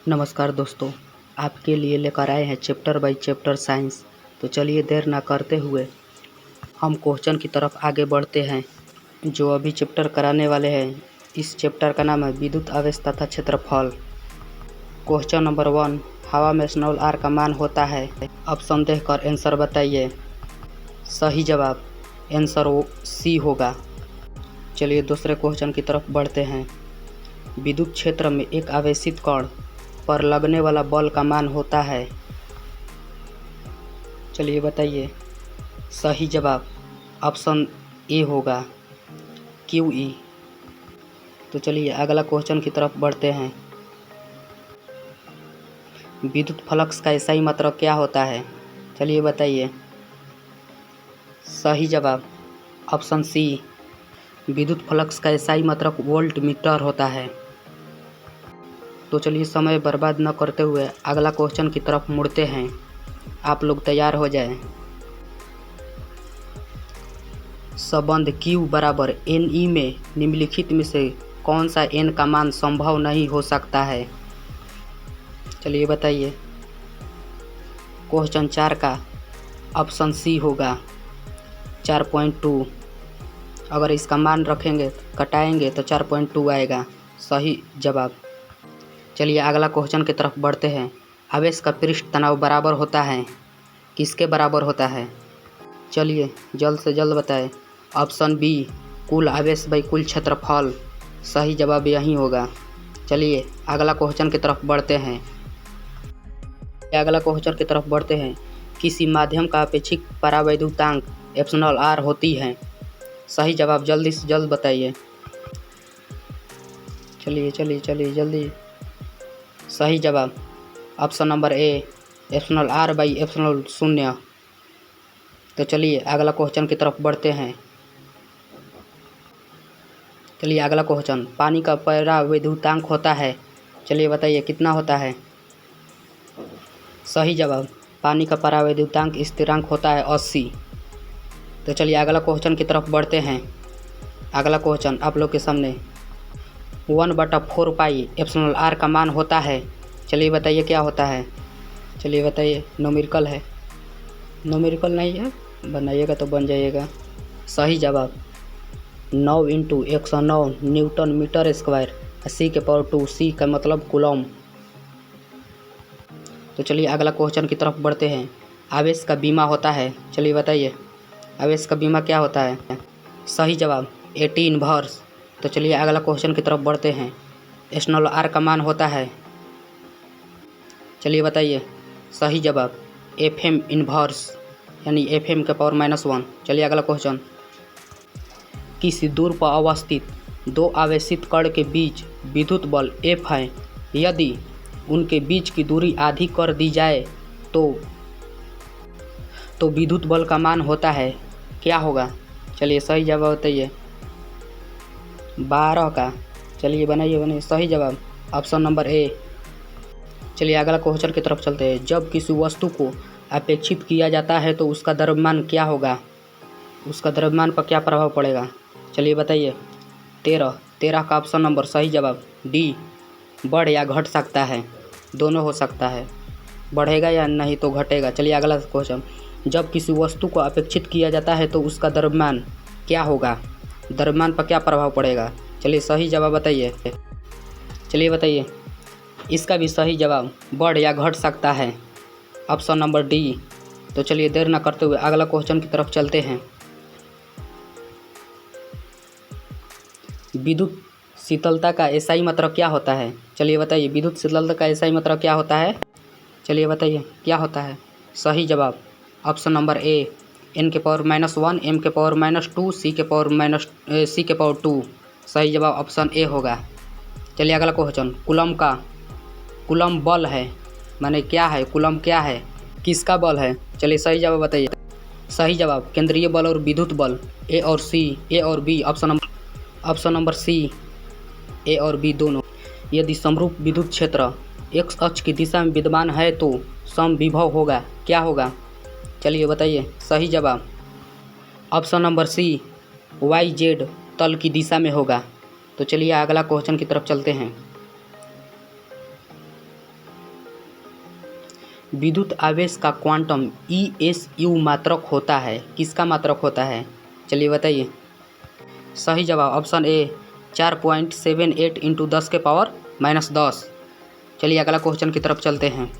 नमस्कार दोस्तों, आपके लिए लेकर आए हैं चैप्टर बाय चैप्टर साइंस। तो चलिए देर ना करते हुए हम क्वेश्चन की तरफ आगे बढ़ते हैं जो अभी चैप्टर कराने वाले हैं। इस चैप्टर का नाम है विद्युत आवेश तथा क्षेत्रफल। क्वेश्चन नंबर 1, हवा में स्मॉल आर का मान होता है। ऑप्शन देखकर आंसर बताइए। सही जवाब आंसर सी होगा। चलिए दूसरे क्वेश्चन की तरफ बढ़ते हैं। विद्युत क्षेत्र में एक आवेशित कण पर लगने वाला बल का मान होता है। चलिए बताइए। सही जवाब ऑप्शन ए होगा, क्यू ई। तो चलिए अगला क्वेश्चन की तरफ बढ़ते हैं। विद्युत फ्लक्स का SI मात्रक क्या होता है? चलिए बताइए। सही जवाब ऑप्शन सी, विद्युत फ्लक्स का SI मात्रक वोल्ट मीटर होता है। तो चलिए समय बर्बाद न करते हुए अगला क्वेश्चन की तरफ मुड़ते हैं। आप लोग तैयार हो जाएं। संबंध Q बराबर NE में निम्नलिखित में से कौन सा N का मान संभव नहीं हो सकता है? चलिए बताइए। क्वेश्चन 4 का ऑप्शन सी होगा 4.2। अगर इसका मान रखेंगे घटाएंगे तो 4.2 आएगा। सही जवाब। चलिए अगला क्वेश्चन की तरफ बढ़ते हैं। आवेश का पृष्ठ तनाव बराबर होता है, किसके बराबर होता है? चलिए जल्द से जल्द बताएं। ऑप्शन बी, कुल आवेश बाई कुल क्षेत्रफल। सही जवाब यही होगा। चलिए अगला क्वेश्चन की तरफ बढ़ते हैं। किसी माध्यम का अपेक्षित परावैद्युतांक एप्सिलॉन आर होती है। सही जवाब जल्दी से जल्द बताइए। चलिए जल्दी। सही जवाब option number A, epsilon R by epsilon 0। तो चलिए अगला क्वेश्चन की तरफ बढ़ते हैं। चलिए अगला क्वेश्चन, पानी का परावैद्युतांक होता है। चलिए बताइए कितना होता है? सही जवाब पानी का परावैद्युतांक स्थिरांक होता है 80। तो चलिए अगला क्वेश्चन की तरफ बढ़ते हैं। अगला क्वेश्चन आप लोग के सामने 1/4 पाई एप्सिलॉन आर का मान होता है। चलिए बताइए क्या होता है? चलिए बताइए। न्यूमेरिकल है? न्यूमेरिकल नहीं है, बनाइएगा तो बन जाइएगा। सही जवाब 9 × 109 Newton metre square. C⁻², C का मतलब कूलम। तो चलिए अगला क्वेश्चन की तरफ बढ़ते हैं। आवेश का बीमा होता है। चलिए बताइए आवेश का बीमा क्या होता है? सही जवाब AT इन्वर्स। तो चलिए अगला क्वेश्चन की तरफ बढ़ते हैं। स्मॉल आर का मान होता है। चलिए बताइए। सही जवाब FM इन्वर्स यानी FM⁻⁻1। चलिए अगला क्वेश्चन, किसी दूर पर अवस्थित दो आवेशित कण के बीच विद्युत बल F है। यदि उनके बीच की दूरी आधी कर दी जाए तो विद्युत बल का मान होता है, क्या होगा? चलिए सही जवाब बताइए। 12 का। चलिए बनाइए। सही जवाब ऑप्शन नंबर ए। चलिए अगला क्वेश्चन की तरफ चलते हैं। जब किसी वस्तु को अपेक्षित किया जाता है तो उसका द्रव्यमान क्या होगा? उसका द्रव्यमान पर क्या प्रभाव पड़ेगा? चलिए बताइए। 13 का ऑप्शन नंबर सही जवाब डी, बढ़ या घट सकता है, दोनों हो सकता है, बढ़ेगा या नहीं तो घटेगा। चलिए अगला क्वेश्चन, जब किसी वस्तु को अपेक्षित किया जाता है तो उसका द्रव्यमान क्या होगा? द्रव्यमान पर क्या प्रभाव पड़ेगा? चलिए सही जवाब बताइए। चलिए बताइए। इसका भी सही जवाब बढ़ या घट सकता है, ऑप्शन नंबर डी। तो चलिए देर न करते हुए अगला क्वेश्चन की तरफ चलते हैं। विद्युत शीतलता का SI मात्रक क्या होता है? चलिए बताइए। विद्युत शीतलता का SI मात्रक क्या होता है? चलिए बताइए क्या होता है? सही जवाब ऑप्शन नंबर ए, N⁻⁻1 M⁻⁻2 C⁻²। सही जवाब ऑप्शन ए होगा। चलिए अगला क्वेश्चन, कूलम बल है, माने क्या है? कूलम क्या है? किसका बल है? चलिए सही जवाब बताइए। सही जवाब केंद्रीय बल और विद्युत बल, ए और बी। ऑप्शन नंबर सी, ए और बी दोनों। यदि समरूप विद्युत क्षेत्र x अक्ष की दिशा में विद्यमान है तो समविभव होगा, क्या होगा? चलिए बताइए। सही जवाब ऑप्शन नंबर सी, YZ तल की दिशा में होगा। तो चलिए अगला क्वेश्चन की तरफ चलते हैं। विद्युत आवेश का क्वांटम ESU मात्रक होता है, किसका मात्रक होता है? चलिए बताइए। सही जवाब ऑप्शन ए 4.78 इंटू 10⁻⁻10। चलिए अगला क्वेश्चन की तरफ चलते हैं।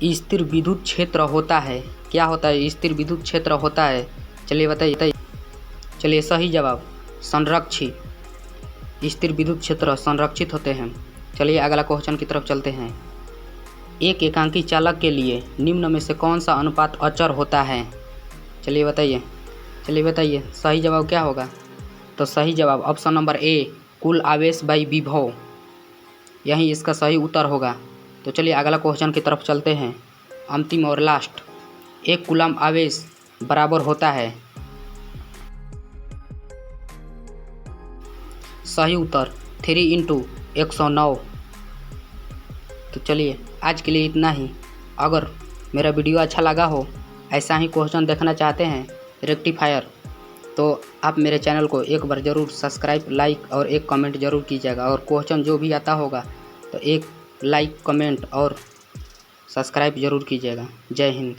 स्थिर विद्युत क्षेत्र होता है, क्या होता है? स्थिर विद्युत क्षेत्र होता है, चलिए बताइए। चलिए सही जवाब संरक्षित। स्थिर विद्युत क्षेत्र संरक्षित होते हैं। चलिए अगला क्वेश्चन की तरफ चलते हैं। एक एकांकी चालक के लिए निम्न में से कौन सा अनुपात अचर होता है? चलिए बताइए सही जवाब क्या होगा? तो सही जवाब ऑप्शन नंबर ए कुल आवेश बाई विभव, यही इसका सही उत्तर होगा। तो चलिए अगला क्वेश्चन की तरफ चलते हैं, अंतिम और लास्ट। एक कूलम आवेश बराबर होता है, सही उत्तर 3 × 109। तो चलिए आज के लिए इतना ही। अगर मेरा वीडियो अच्छा लगा हो, ऐसा ही क्वेश्चन देखना चाहते हैं रेक्टिफायर, तो आप मेरे चैनल को एक बार ज़रूर सब्सक्राइब, लाइक और एक कमेंट ज़रूर कीजिएगा। और क्वेश्चन जो भी आता होगा तो एक लाइक, कमेंट और सब्सक्राइब ज़रूर कीजिएगा। जय हिंद।